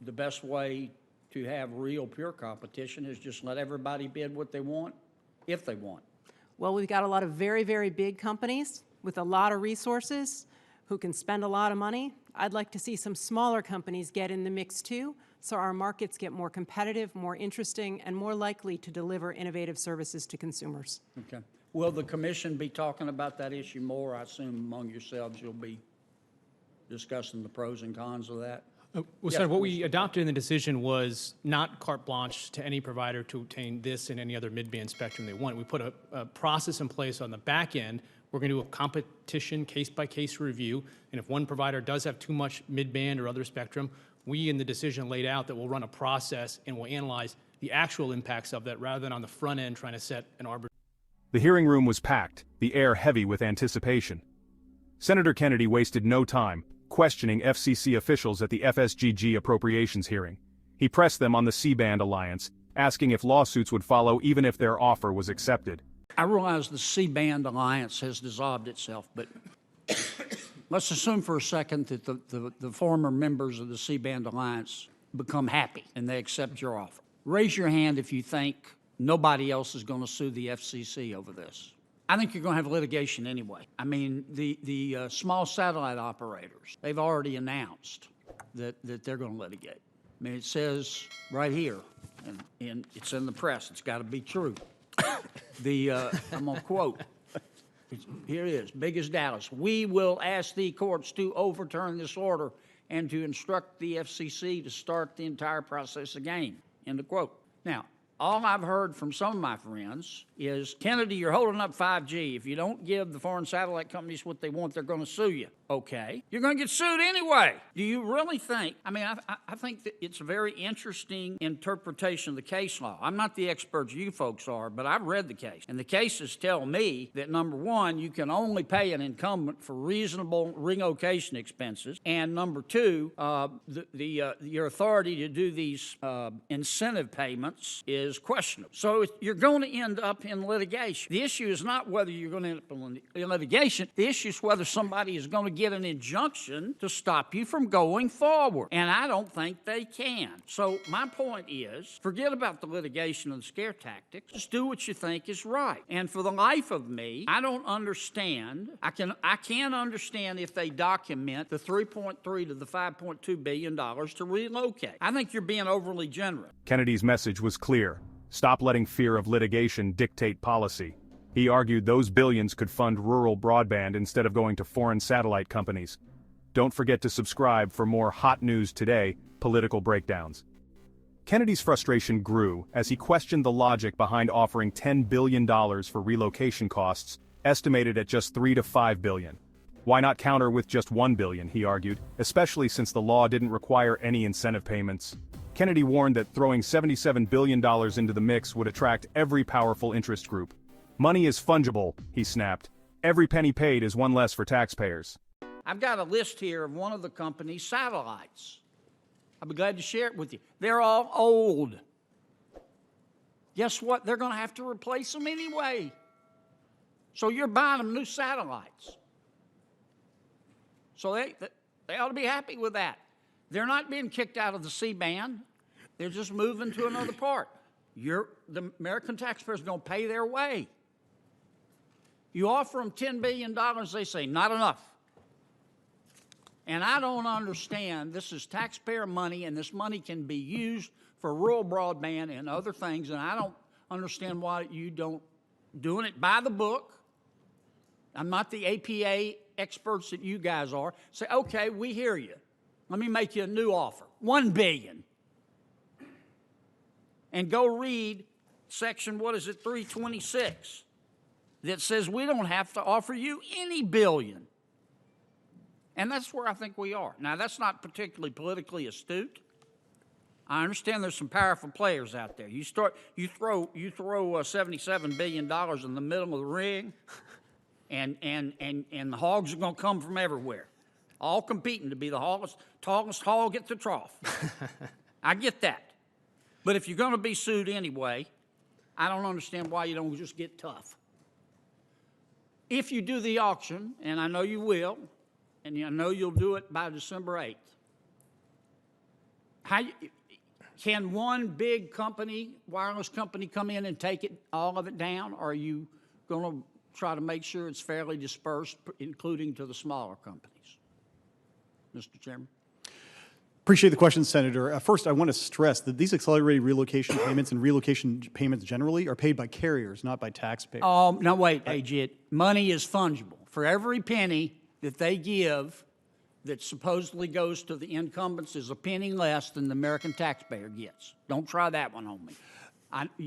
the best way to have real pure competition is just let everybody bid what they want, if they want. Well, we've got a lot of very, very big companies with a lot of resources who can spend a lot of money. I'd like to see some smaller companies get in the mix too, so our markets get more competitive, more interesting, and more likely to deliver innovative services to consumers. Okay. Will the commission be talking about that issue more? I assume among yourselves you'll be discussing the pros and cons of that. Well, Yes, Senator, what we Commissioner. adopted in the decision was not carte blanche to any provider to obtain this and any other mid-band spectrum they want. We put a process in place on the back end. We're going to do a competition case-by-case review, and if one provider does have too much mid-band or other spectrum, we in the decision laid out that we'll run a process and we'll analyze the actual impacts of that rather than on the front end trying to set an arbitrary. The hearing room was packed, the air heavy with anticipation. Senator Kennedy wasted no time questioning FCC officials at the FSGG Appropriations hearing. He pressed them on the C-band alliance, asking if lawsuits would follow even if their offer was accepted. I realize the C-band alliance has dissolved itself, but let's assume for a second that the former members of the C-band alliance become happy and they accept your offer. Raise your hand if you think nobody else is going to sue the FCC over this. I think you're going to have litigation anyway. I mean, the small satellite operators, they've already announced that they're going to litigate. I mean, it says right here, and it's in the press, it's got to be true. I'm going to quote. Here it is, big as Dallas. We will ask the courts to overturn this order and to instruct the FCC to start the entire process again. End of quote. Now, all I've heard from some of my friends is, Kennedy, you're holding up 5G. If you don't give the foreign satellite companies what they want, they're going to sue you. Okay. You're going to get sued anyway. Do you really think? I mean, I think that it's a very interesting interpretation of the case law. I'm not the expert you folks are, but I've read the case. And the cases tell me that, number one, you can only pay an incumbent for reasonable relocation expenses. And number two, your authority to do these incentive payments is questionable. So you're going to end up in litigation. The issue is not whether you're going to end up in litigation. The issue is whether somebody is going to get an injunction to stop you from going forward. And I don't think they can. So my point is, forget about the litigation and the scare tactics. Just do what you think is right. And for the life of me, I don't understand. I can understand if they document the $3.3 to the $5.2 billion to relocate. I think you're being overly generous. Kennedy's message was clear. Stop letting fear of litigation dictate policy. He argued those billions could fund rural broadband instead of going to foreign satellite companies. Don't forget to subscribe for more hot news today, political breakdowns. Kennedy's frustration grew as he questioned the logic behind offering $10 billion for relocation costs, estimated at just $3 to $5 billion. Why not counter with just $1 billion, he argued, especially since the law didn't require any incentive payments. Kennedy warned that throwing $77 billion into the mix would attract every powerful interest group. Money is fungible, he snapped. Every penny paid is one less for taxpayers. I've got a list here of one of the company's satellites. I'll be glad to share it with you. They're all old. Guess what? They're going to have to replace them anyway. So you're buying them new satellites. So they ought to be happy with that. They're not being kicked out of the C-band. They're just moving to another part. The American taxpayers are going to pay their way. You offer them $10 billion, they say, not enough. And I don't understand. This is taxpayer money, and this money can be used for rural broadband and other things, and I don't understand why you don't doing it by the book. I'm not the APA experts that you guys are. Say, okay, we hear you. Let me make you a new offer, $1 billion. And go read section, 326, that says we don't have to offer you any billion. And that's where I think we are. Now, that's not particularly politically astute. I understand there's some powerful players out there. You throw $77 billion in the middle of the ring, and the hogs are going to come from everywhere, all competing to be the tallest hog at the trough. I get that. But if you're going to be sued anyway, I don't understand why you don't just get tough. If you do the auction, and I know you will, and I know you'll do it by December 8th, Can one big company, wireless company, come in and take all of it down? Or are you going to try to make sure it's fairly dispersed, including to the smaller companies? Mr. Chairman? Appreciate the question, Senator. First, I want to stress that these accelerated relocation payments and relocation payments generally are paid by carriers, not by taxpayers. Oh, no, wait, Ajit. Money is fungible. For every penny that they give that supposedly goes to the incumbents is a penny less than the American taxpayer gets. Don't try that one on me.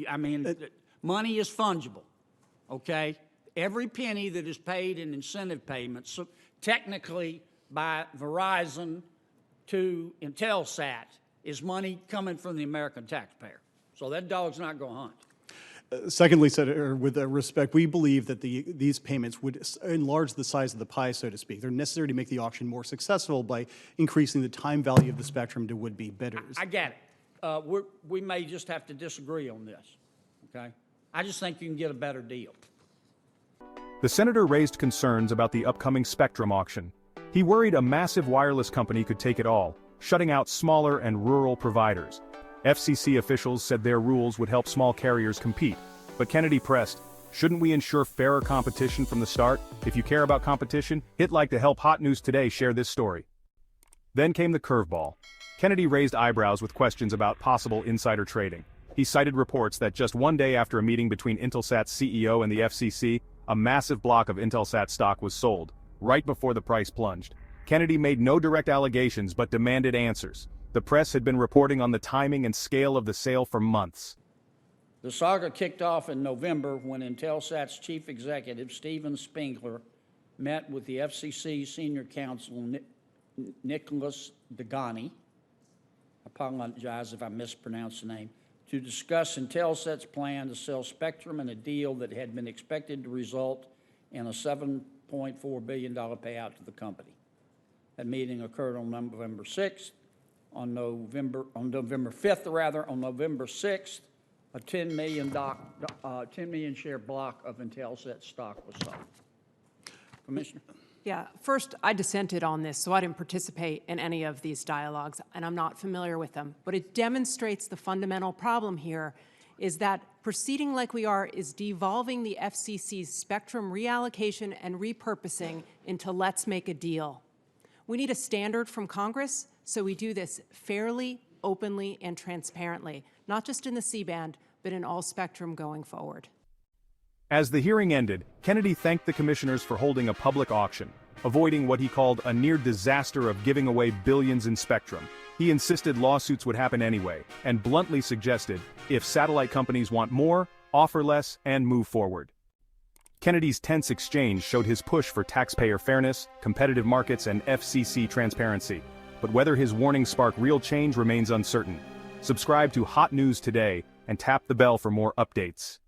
I mean, money is fungible, okay? Every penny that is paid in incentive payments, so technically by Verizon to Intelsat, is money coming from the American taxpayer. So that dog's not going to hunt. Secondly, Senator, with respect, we believe that these payments would enlarge the size of the pie, so to speak. They're necessary to make the auction more successful by increasing the time value of the spectrum to would-be bidders. I get it. We may just have to disagree on this, okay? I just think you can get a better deal. The senator raised concerns about the upcoming spectrum auction. He worried a massive wireless company could take it all, shutting out smaller and rural providers. FCC officials said their rules would help small carriers compete, but Kennedy pressed, shouldn't we ensure fairer competition from the start? If you care about competition, hit like to help Hot News Today share this story. Then came the curveball. Kennedy raised eyebrows with questions about possible insider trading. He cited reports that just one day after a meeting between Intelsat's CEO and the FCC, a massive block of Intelsat stock was sold, right before the price plunged. Kennedy made no direct allegations but demanded answers. The press had been reporting on the timing and scale of the sale for months. The saga kicked off in November when Intelsat's chief executive, Steven Spengler, met with the FCC senior counsel, Nicholas Degani, apologize if I mispronounced the name, to discuss Intelsat's plan to sell spectrum in a deal that had been expected to result in a $7.4 billion payout to the company. That meeting occurred on November 6th. On November 5th, on November 6th, a 10 million share block of Intelsat stock was sold. Commissioner? Yeah, first, I dissented on this, so I didn't participate in any of these dialogues, and I'm not familiar with them. But it demonstrates the fundamental problem here is that proceeding like we are is devolving the FCC's spectrum reallocation and repurposing into let's make a deal. We need a standard from Congress, so we do this fairly, openly, and transparently, not just in the C-band, but in all spectrum going forward. As the hearing ended, Kennedy thanked the commissioners for holding a public auction, avoiding what he called a near disaster of giving away billions in spectrum. He insisted lawsuits would happen anyway, and bluntly suggested, if satellite companies want more, offer less, and move forward. Kennedy's tense exchange showed his push for taxpayer fairness, competitive markets, and FCC transparency. But whether his warnings spark real change remains uncertain. Subscribe to Hot News Today and tap the bell for more updates.